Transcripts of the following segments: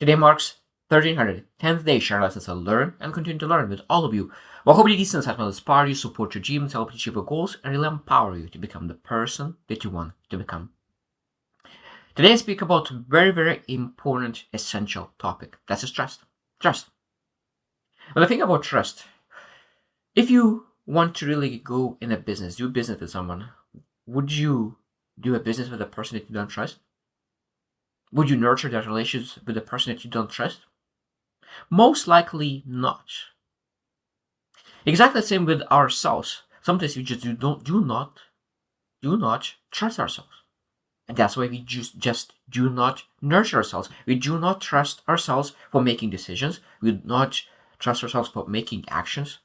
Today marks 1310th day share lessons I learn and continue to learn with all of you. Well, hopefully these lessons will inspire you, support your dreams, help you achieve your goals, and really empower you to become the person that you want to become. Today I speak about a very, very important, essential topic. That's trust. Trust. When I think about trust, if you want to really go in a business, do business with someone, would you do a business with a person that you don't trust? Would you nurture that relationship with a person that you don't trust? Most likely not. Exactly the same with ourselves. Sometimes we just do not trust ourselves. And that's why we just do not nurture ourselves. We do not trust ourselves for making decisions. We do not trust ourselves for making actions.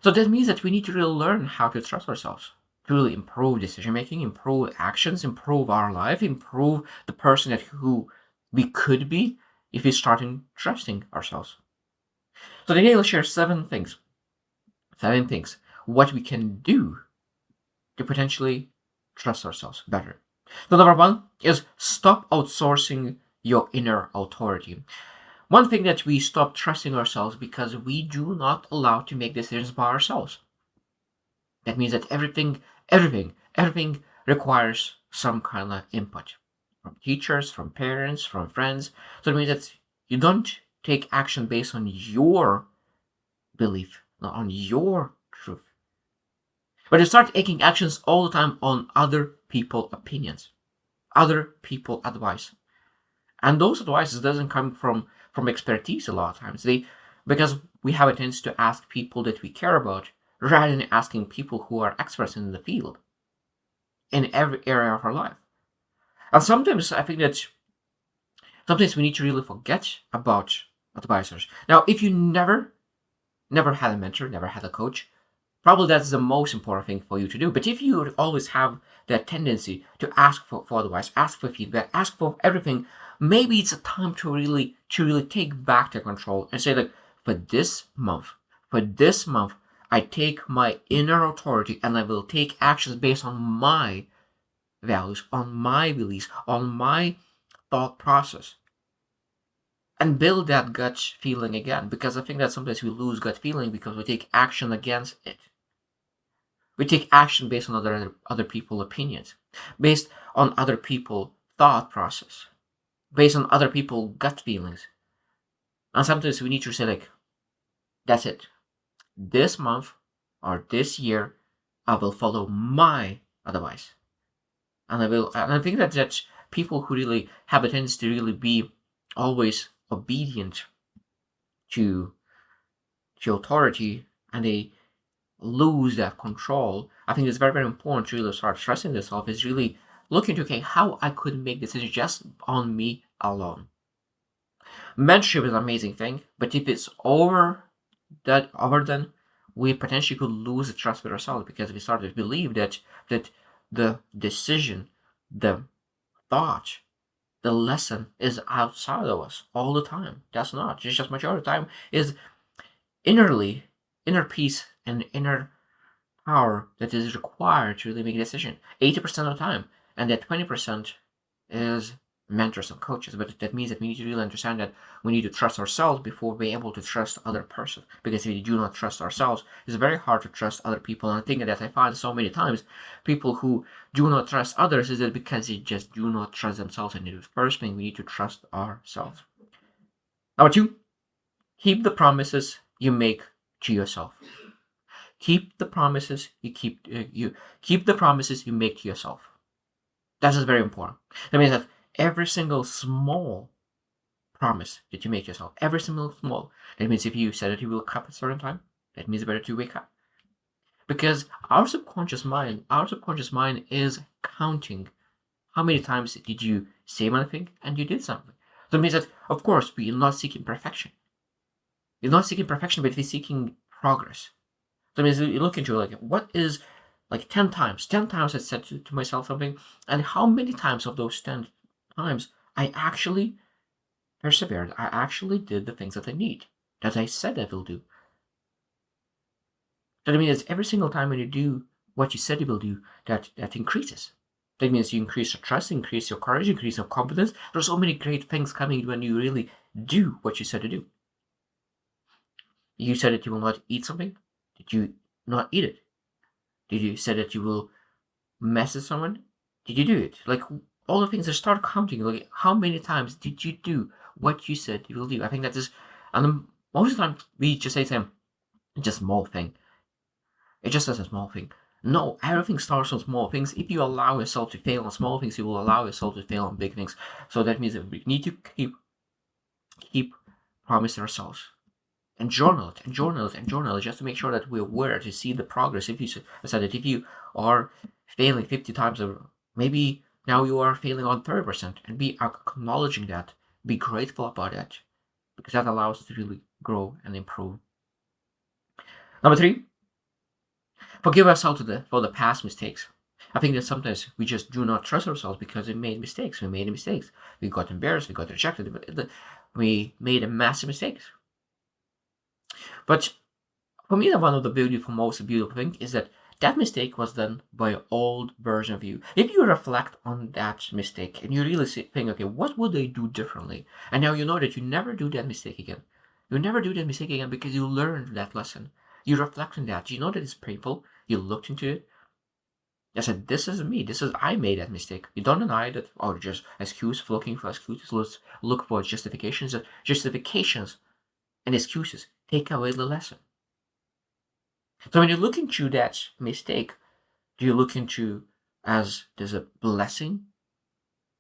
So that means that we need to really learn how to trust ourselves, to really improve decision making, improve actions, improve our life, improve the person that who we could be if we start trusting ourselves. So today I'll share 7 things what we can do to potentially trust ourselves better. So number 1 is stop outsourcing your inner authority. One thing that we stop trusting ourselves because we do not allow to make decisions by ourselves. That means that everything requires some kind of input from teachers, from parents, from friends. So it means that you don't take action based on your belief, not on your truth. But you start taking actions all the time on other people's opinions, other people advice. And those advices doesn't come from expertise a lot of times. Because we have a tendency to ask people that we care about rather than asking people who are experts in the field in every area of our life. And sometimes I think that sometimes we need to really forget about advisors. Now, if you never had a mentor, never had a coach, probably that's the most important thing for you to do. But if you always have that tendency to ask for advice, ask for feedback, ask for everything, maybe it's a time to really take back the control and say, like, for this month, I take my inner authority and I will take actions based on my values, on my beliefs, on my thought process. And build that gut feeling again. Because I think that sometimes we lose gut feeling because we take action against it. We take action based on other people's opinions, based on other people's thought process, based on other people's gut feelings. And sometimes we need to say, like, that's it. This month or this year, I will follow my advice. And I think that people who really have a tendency to really be always obedient to authority and they lose that control, I think it's very, very important to really start trusting yourself, is really looking to, okay, how I could make decisions just on me alone. Mentorship is an amazing thing, but if it's overdone, we potentially could lose the trust with ourselves because we start to believe that the decision, the thought, the lesson is outside of us all the time. That's not. It's just majority of the time is inner peace and inner power that is required to really make a decision 80% of the time, and that 20% is mentors and coaches. But that means that we need to really understand that we need to trust ourselves before we're able to trust other person. Because if we do not trust ourselves, it's very hard to trust other people. And I think that I find so many times people who do not trust others is that because they just do not trust themselves. And the first thing, we need to trust ourselves. Number 2, keep the promises you make to yourself. Keep the promises you keep the promises you make to yourself. That is very important. That means that every single small promise that you make yourself, every single small, that means if you said that you will wake up at a certain time, that means better to wake up. Because our subconscious mind is counting how many times did you say one thing and you did something. So it means that, of course, we are not seeking perfection. We're not seeking perfection, but we're seeking progress. So it means you look into, like, what is, like, 10 times. 10 times I said to myself something, and how many times of those 10 times I actually persevered. I actually did the things that I need, that I said I will do. So I mean, it's every single time when you do what you said you will do, that increases. That means you increase your trust, increase your courage, increase your confidence. There's so many great things coming when you really do what you said to do. You said that you will not eat something. Did you not eat it? Did you say that you will message someone? Did you do it? Like all the things that start counting. Like how many times did you do what you said you will do? I think that is, and most of the time we just say Sam, it's just a small thing. It just is a small thing. No, everything starts on small things. If you allow yourself to fail on small things, you will allow yourself to fail on big things. So that means that we need to keep promising ourselves and journal it and journal it and journal it just to make sure that we're aware to see the progress. If you said that if you are failing 50 times, maybe now you are failing on 30%, and be acknowledging that, be grateful about that, because that allows us to really grow and improve. Number 3, forgive ourselves for the past mistakes. I think that sometimes we just do not trust ourselves because we made mistakes. We got embarrassed. We got rejected. We made a massive mistakes. But for me, one of the most beautiful thing is that mistake was done by an old version of you. If you reflect on that mistake and you really think, okay, what would I do differently? And now you know that you never do that mistake again. You never do that mistake again because you learned that lesson. You reflect on that. You know that it's painful. You looked into it. I said, this is me. I made that mistake. You don't deny that, or just excuse, looking for excuses. Let's look for justifications. Justifications and excuses take away the lesson. So when you look into that mistake, do you look into as there's a blessing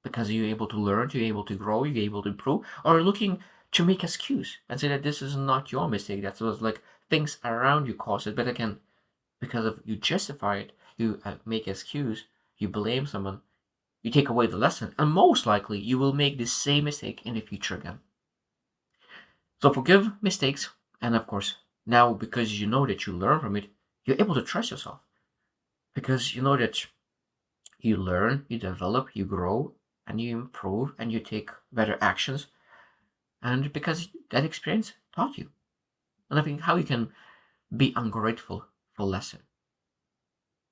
because you're able to learn, you're able to grow, you're able to improve, or looking to make excuse and say that this is not your mistake, that was like things around you caused it, but again, because of you justify it, you make excuse, you blame someone, you take away the lesson, and most likely you will make the same mistake in the future again. So forgive mistakes, and of course, now because you know that you learn from it, you're able to trust yourself. Because you know that you learn, you develop, you grow, and you improve, and you take better actions. And because that experience taught you. And I think how you can be ungrateful for lesson.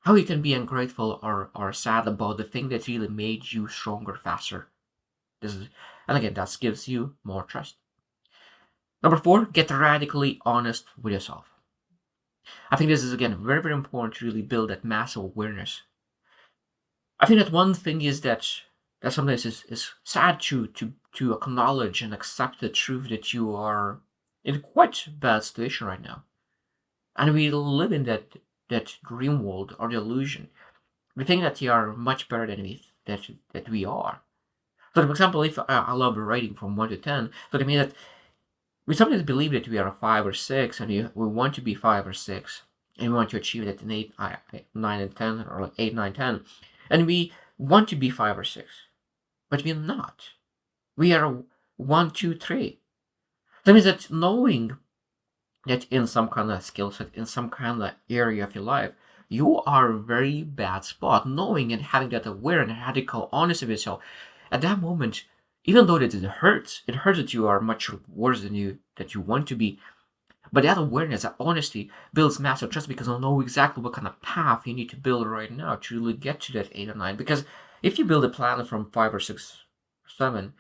How you can be ungrateful or sad about the thing that really made you stronger, faster. And again, that gives you more trust. Number 4, get radically honest with yourself. I think this is, again, very, very important to really build that massive awareness. I think that one thing is that sometimes is sad to acknowledge and accept the truth that you are in a quite bad situation right now. And we live in that dream world or the illusion. We think that we are much better than that we are. So, for example, if I love writing from 1 to 10, so that means that we sometimes believe that we are a 5 or 6, and we want to be 5 or 6, and we want to achieve that in 8, 9, and 10, or like 8, 9, 10, and we want to be 5 or 6, but we're not. We are 1, 2, 3. That means that knowing that in some kind of skill set, in some kind of area of your life, you are a very bad spot, knowing and having that awareness and radical honesty with yourself, at that moment, even though it hurts that you are much worse than you want to be. But that awareness, that honesty builds massive trust because you'll know exactly what kind of path you need to build right now to really get to that 8 or 9. Because if you build a plan from 5 or 6 or 7,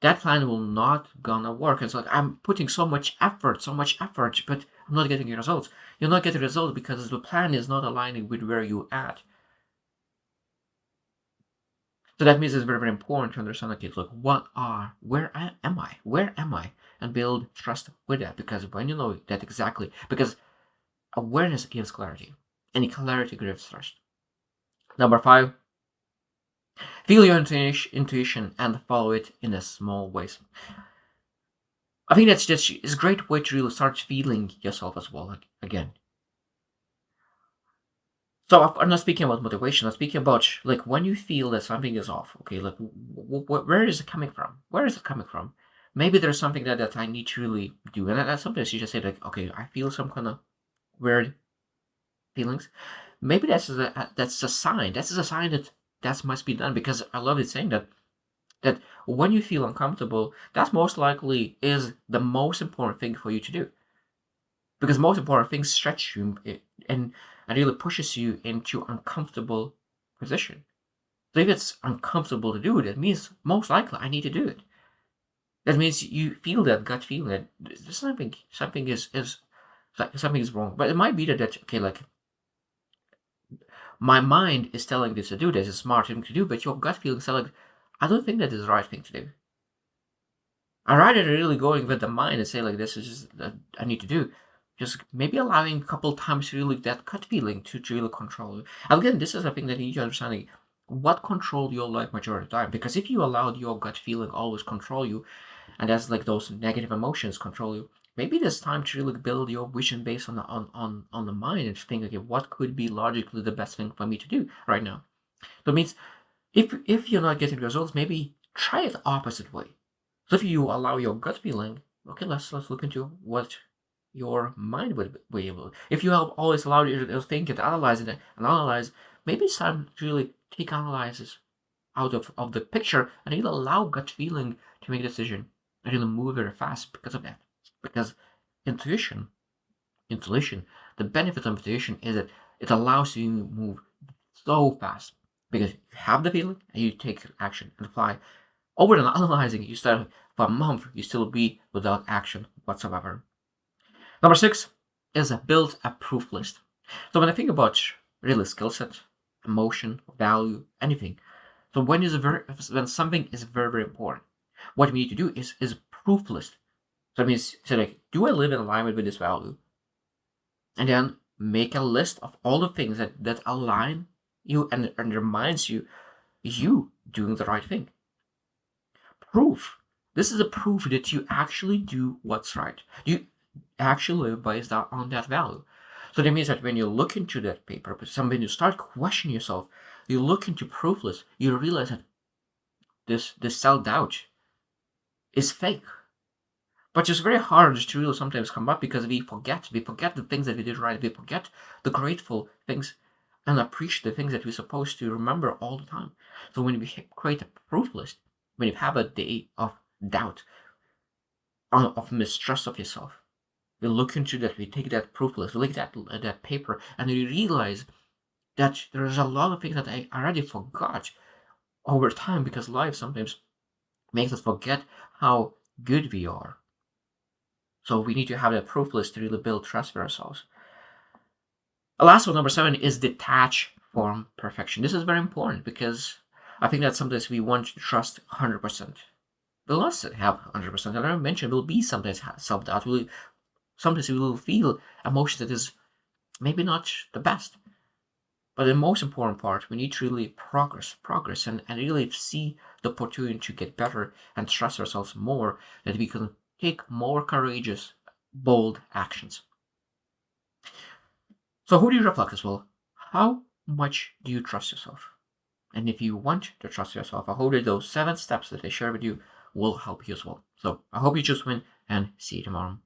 that plan will not gonna work. It's like I'm putting so much effort, but I'm not getting results. You're not getting results because the plan is not aligning with where you're at. So that means it's very, very important to understand, okay, look, where am I? And build trust with that, because when you know that exactly, because awareness gives clarity, and clarity gives trust. Number 5, feel your intuition and follow it in a small ways. I think that's just is a great way to really start feeling yourself as well, again. So I'm not speaking about motivation. I'm speaking about like when you feel that something is off. Okay, like where is it coming from? Where is it coming from? Maybe there's something that I need to really do, and sometimes you just say like, okay, I feel some kind of weird feelings. Maybe that's a sign. That's a sign that must be done, because I love it saying that when you feel uncomfortable, that most likely is the most important thing for you to do, because most important things stretch you and really pushes you into uncomfortable position. So if it's uncomfortable to do it, it means most likely I need to do it. That means you feel that gut feeling that there's something is wrong. But it might be that okay, like my mind is telling this to do, this is a smart thing to do, but your gut feeling is like, I don't think that is the right thing to do. I rather really going with the mind and say like this is just that I need to do. Just maybe allowing a couple times really that gut feeling to really control you. And again, this is a thing that you need to understand like, what control your life majority of the time. Because if you allowed your gut feeling always control you, and that's like those negative emotions control you, maybe it's time to really build your vision based on the mind and think, okay, what could be logically the best thing for me to do right now. So it means if you're not getting results, maybe try it the opposite way. So if you allow your gut feeling, okay, let's look into what your mind would be able. If you have always allowed you to think and analyze, maybe it's time to really take analysis out of the picture and really allow gut feeling to make a decision and really move very fast because of that. Because intuition, the benefit of intuition is that it allows you to move so fast because you have the feeling and you take action and apply. Over than analyzing, you start for a month, you still be without action whatsoever. Number 6 is build a proof list. So when I think about really skill set, emotion, value, anything, so when something is very, very important, what we need to do is proof list. So it means like, do I live in alignment with this value? And then make a list of all the things that align you and reminds you doing the right thing. Proof. This is a proof that you actually do what's right. You actually live based on that value. So that means that when you look into that paper, but when you start questioning yourself, you look into proof list, you realize that this self-doubt is fake. But it's very hard to really sometimes come up because we forget the things that we did right, we forget the grateful things and appreciate the things that we're supposed to remember all the time. So when we create a proof list, when you have a day of doubt, of mistrust of yourself, we look into that, we take that proof list, we look at that paper, and we realize that there's a lot of things that I already forgot over time because life sometimes makes us forget how good we are. So we need to have a proof list to really build trust for ourselves. The last one, number 7, is detach from perfection. This is very important because I think that sometimes we want to trust 100%. We'll not have 100%. And I mentioned will be sometimes self-doubt. Sometimes we will feel emotion that is maybe not the best. But the most important part, we need to really progress and really see the opportunity to get better and trust ourselves more, that we can take more courageous, bold actions. So who do you reflect as well? How much do you trust yourself? And if you want to trust yourself, I hope that those 7 steps that I share with you will help you as well. So I hope you choose win and see you tomorrow.